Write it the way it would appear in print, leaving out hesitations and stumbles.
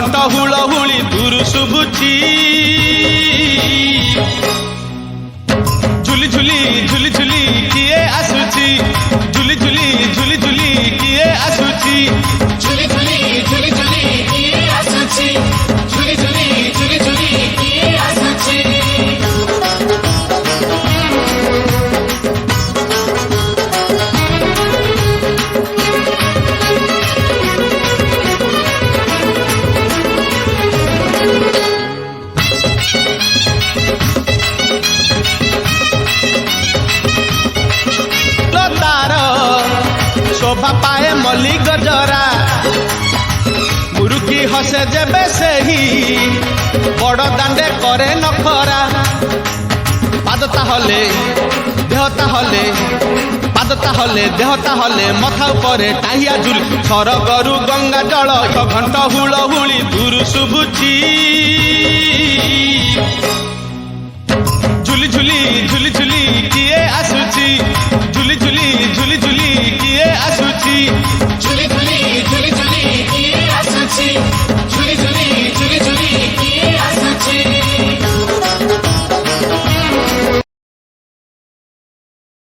घंट हुलहुली दूर शुभुची झुली झुली झुली झुली किए आसुची झुली झुली झुली झुली किए आसुची झुली झुली झुली झुली किए आसुची झुली झुली झुली झुली किए आसुची शोभा पाए मल्ली गजरा मुरुकी हसे जेबे सेही बड़ दांडे करे नखरा पादता हले देहता हले पादता हले देहता हले मथा उपरे टाहिया झुली सरगरु गंगा जल घंट हुलहुली दूर शुभुची झुली झुली झुली झुली किए आसुची झुली झुली झुली झुली किए आसुची